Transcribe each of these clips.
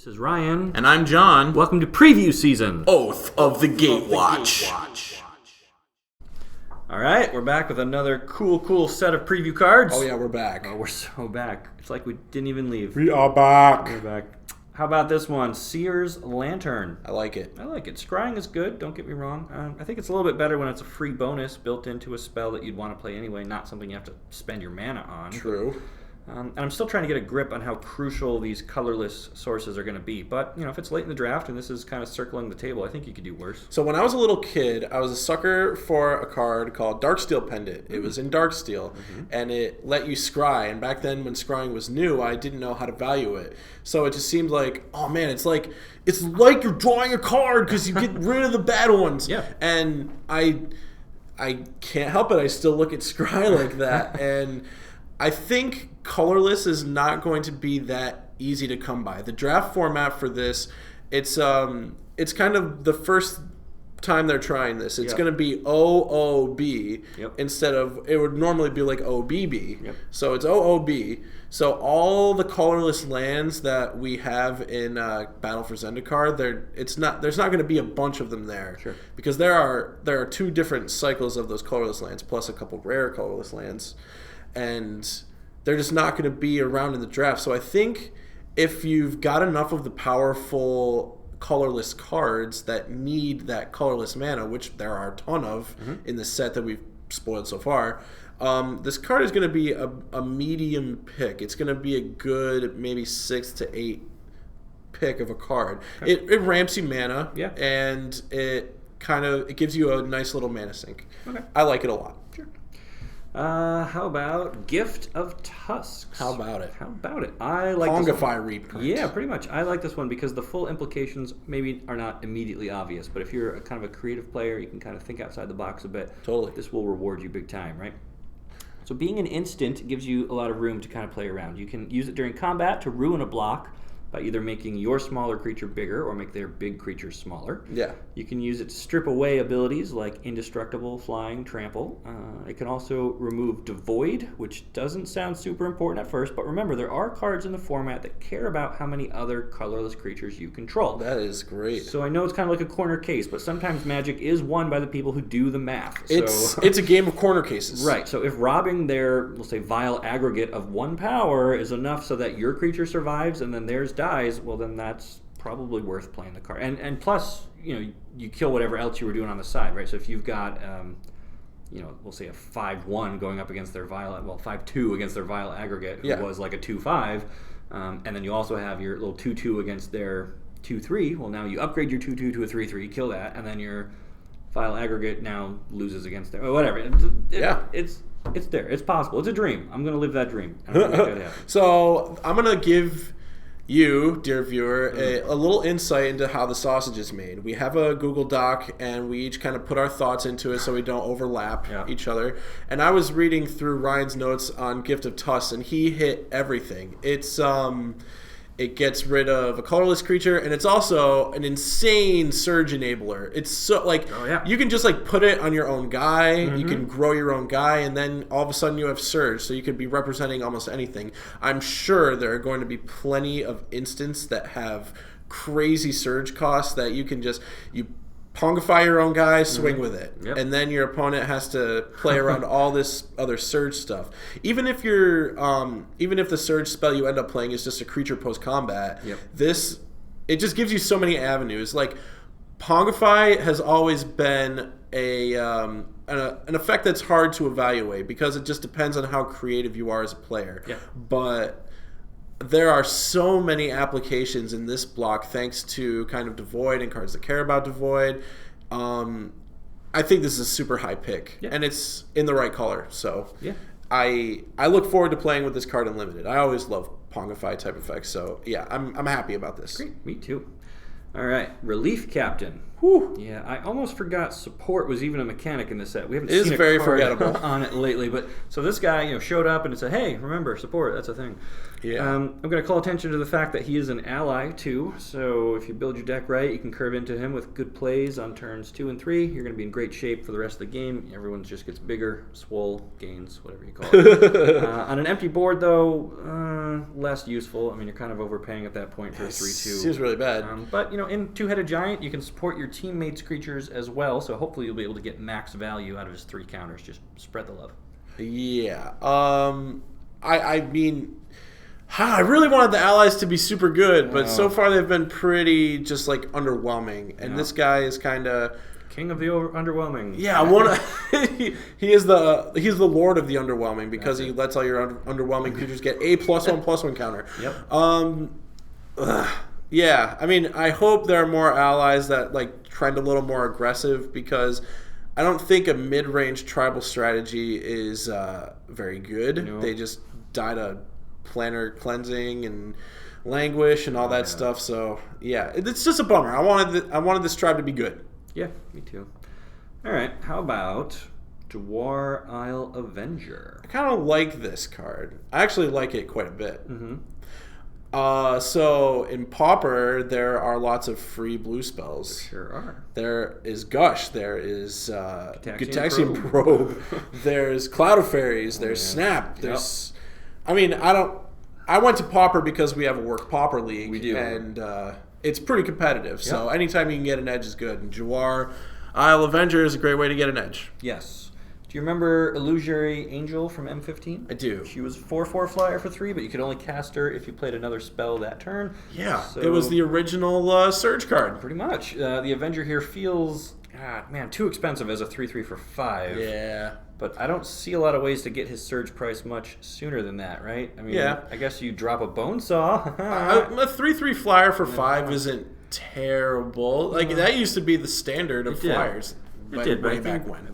This is Ryan. And I'm John. Welcome to preview season. Oath of the Gatewatch. All right, we're back with another cool set of preview cards. Oh yeah, we're back. Oh, we're so back. It's like we didn't even leave. We are back. We're back. How about this one? Sears Lantern. I like it. Scrying is good, don't get me wrong. I think it's a little bit better when it's a free bonus built into a spell that you'd want to play anyway, not something you have to spend your mana on. True. And I'm still trying to get a grip on how crucial these colorless sources are going to be. But, you know, if it's late in the draft and this is kind of circling the table, I think you could do worse. So when I was a little kid, I was a sucker for a card called Darksteel Pendant. It was in Darksteel, and it let you scry. And back then, when scrying was new, I didn't know how to value it. So it just seemed like, oh man, it's like you're drawing a card because you get rid of the bad ones. Yeah. And I can't help it. I still look at scry like that. And I think colorless is not going to be that easy to come by. The draft format for this, it's kind of the first time they're trying this. It's going to be OOB instead of, it would normally be like OBB. Yep. So it's OOB. So all the colorless lands that we have in Battle for Zendikar, there's not going to be a bunch of them there. Sure. Because there are two different cycles of those colorless lands plus a couple rare colorless lands. And they're just not going to be around in the draft. So I think if you've got enough of the powerful colorless cards that need that colorless mana, which there are a ton of in the set that we've spoiled so far, this card is going to be a medium pick. It's going to be a good maybe 6 to 8 pick of a card. Okay. It ramps you mana, and it gives you a nice little mana sink. Okay. I like it a lot. Sure. How about Gift of Tusks? How about it? I like Pongify reprint. Yeah, pretty much. I like this one because the full implications maybe are not immediately obvious, but if you're kind of a creative player, you can kind of think outside the box a bit. Totally. This will reward you big time, right? So being an instant gives you a lot of room to kind of play around. You can use it during combat to ruin a block by either making your smaller creature bigger or make their big creature smaller. Yeah. You can use it to strip away abilities like Indestructible, Flying, Trample. It can also remove Devoid, which doesn't sound super important at first, but remember, there are cards in the format that care about how many other colorless creatures you control. That is great. So I know it's kind of like a corner case, but sometimes Magic is won by the people who do the math. It's a game of corner cases. Right. So if robbing their, we'll say, vile aggregate of 1 power is enough so that your creature survives and then theirs dies, well then that's probably worth playing the card. And plus, you know, you kill whatever else you were doing on the side, right? So if you've got, we'll say a 5-1 going up against their vile, 5-2 against their vile aggregate, who was like a 2-5, and then you also have your little 2-2 against their 2-3. Well, now you upgrade your 2-2 to a 3-3, kill that, and then your vile aggregate now loses against their, or whatever. It's there. It's possible. It's a dream. I'm going to live that dream. So I'm going to give you, dear viewer, a little insight into how the sausage is made. We have a Google Doc, and we each kind of put our thoughts into it so we don't overlap each other. And I was reading through Ryan's notes on Gift of Tusks, and he hit everything. It gets rid of a colorless creature, and it's also an insane surge enabler. It's so, you can just, put it on your own guy, you can grow your own guy, and then all of a sudden you have surge, so you could be representing almost anything. I'm sure there are going to be plenty of instants that have crazy surge costs that you can just, you Pongify your own guy, swing with it. Yep. And then your opponent has to play around all this other surge stuff. Even if the surge spell you end up playing is just a creature post-combat, it just gives you so many avenues. Like, Pongify has always been an effect that's hard to evaluate because it just depends on how creative you are as a player. Yeah. But there are so many applications in this block thanks to kind of Devoid and cards that care about Devoid. I think this is a super high pick, and it's in the right color. So I look forward to playing with this card in Limited. I always love Pongify type effects. So yeah, I'm happy about this. Great, me too. All right, Relief Captain. Whew. Yeah, I almost forgot support was even a mechanic in this set. We haven't It is seen a very card forgettable on it lately, but so this guy, showed up and it said, "Hey, remember support? That's a thing." Yeah. I'm going to call attention to the fact that he is an ally too. So if you build your deck right, you can curve into him with good plays on turns 2 and 3. You're going to be in great shape for the rest of the game. Everyone just gets bigger, swole, gains, whatever you call it. On an empty board, though, less useful. I mean, you're kind of overpaying at that point for a 3/2. Seems really bad. But in Two-Headed Giant, you can support your teammates' creatures as well. So hopefully you'll be able to get max value out of his 3 counters. Just spread the love. Yeah. I mean, I really wanted the allies to be super good, but so far they've been pretty just like underwhelming. And this guy is kind of king of the underwhelming. Yeah, he's the lord of the underwhelming because he lets all your underwhelming creatures get a +1/+1 counter. Yep. Yeah, I mean, I hope there are more allies that like trend a little more aggressive because I don't think a mid-range tribal strategy is very good. No. They just die to planar cleansing and languish and all that stuff. So yeah, it's just a bummer. I wanted this tribe to be good. Yeah, me too. All right, how about Jwar Isle Avenger? I kind of like this card. I actually like it quite a bit. Mm-hmm. So in Pauper, there are lots of free blue spells. There sure are. There is Gush. There is Gitaxian Probe. There's Cloud of Fairies. There's Snap. There's, I mean, I went to Pauper because we have a work Pauper league. We do, and it's pretty competitive. So anytime you can get an edge is good. And Jwar Isle Avenger is a great way to get an edge. Yes. Do you remember Illusory Angel from M15? I do. She was 4/4 flyer for 3, but you could only cast her if you played another spell that turn. Yeah, so, it was the original Surge card. Pretty much. The Avenger here feels, too expensive as a 3/3 for 5. Yeah. But I don't see a lot of ways to get his surge price much sooner than that, right? I mean, I guess you drop a Bonesaw. A 3/3 flyer for 5 isn't terrible. Like, that used to be the standard of flyers. It did, way back when.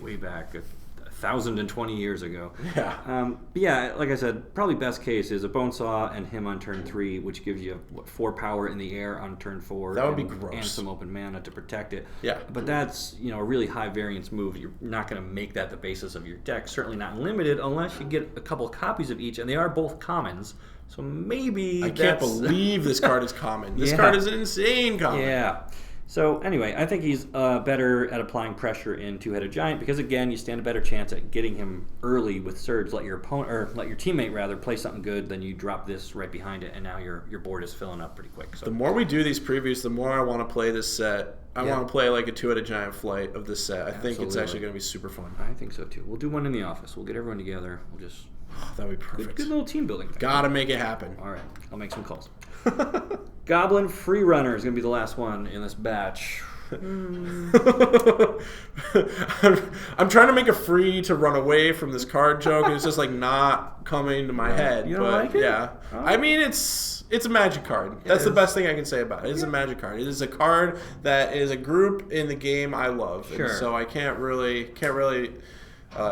Way back, 1,020 years ago. Yeah. But yeah, like I said, probably best case is a Bonesaw and him on turn 3, which gives you 4 power in the air on turn 4. That would be gross. And some open mana to protect it. Yeah. But that's a really high variance move. You're not going to make that the basis of your deck. Certainly not limited unless you get a couple copies of each, and they are both commons. So maybe I can't believe this card is common. This card is an insane common. Yeah. So anyway, I think he's better at applying pressure in Two-Headed Giant because again, you stand a better chance at getting him early with Surge. Let your opponent or let your teammate rather play something good, then you drop this right behind it, and now your board is filling up pretty quick. So the more we do these previews, the more I want to play this set. I want to play like a Two-Headed Giant flight of this set. I think it's actually going to be super fun. I think so too. We'll do one in the office. We'll get everyone together. We'll just that would be perfect. Good little team building thing. Gotta make it happen. All right, I'll make some calls. Goblin Freerunner is going to be the last one in this batch. I'm trying to make a free to run away from this card joke, and it's just like not coming to my head. You don't like it? Yeah. Oh. I mean, it's a magic card. That's the best thing I can say about it. It's a magic card. It is a card that is a group in the game I love. Sure. And so I can't really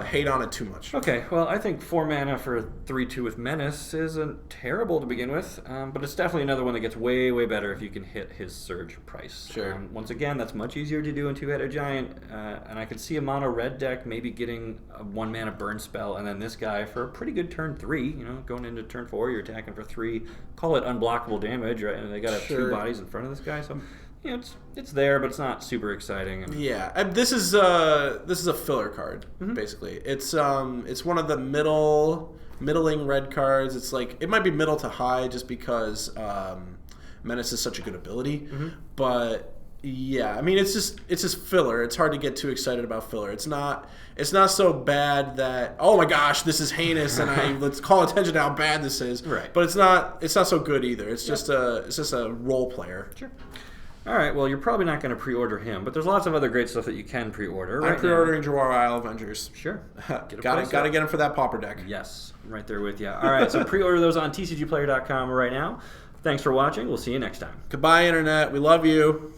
hate on it too much. Okay, well, I think 4 mana for a 3/2 with Menace isn't terrible to begin with, but it's definitely another one that gets way, way better if you can hit his Surge price. Sure. Once again, that's much easier to do in Two-Headed Giant, and I could see a mono red deck maybe getting a 1 mana burn spell, and then this guy for a pretty good turn 3. Going into turn 4, you're attacking for 3. Call it unblockable damage, right? And they got to have 2 bodies in front of this guy, so it's there, but it's not super exciting. Yeah, and this is a filler card basically. It's one of the middling red cards. It's like it might be middle to high just because Menace is such a good ability, but yeah, I mean it's just filler. It's hard to get too excited about filler. It's not so bad that oh my gosh this is heinous and let's call attention to how bad this is. Right. But it's not so good either. It's just a role player. Sure. All right, well, you're probably not going to pre-order him, but there's lots of other great stuff that you can pre-order. I'm pre-ordering Jwar Isle Avengers. Sure. Got to get him for that Pauper deck. Yes, I'm right there with you. All right, so pre-order those on TCGplayer.com right now. Thanks for watching. We'll see you next time. Goodbye, Internet. We love you.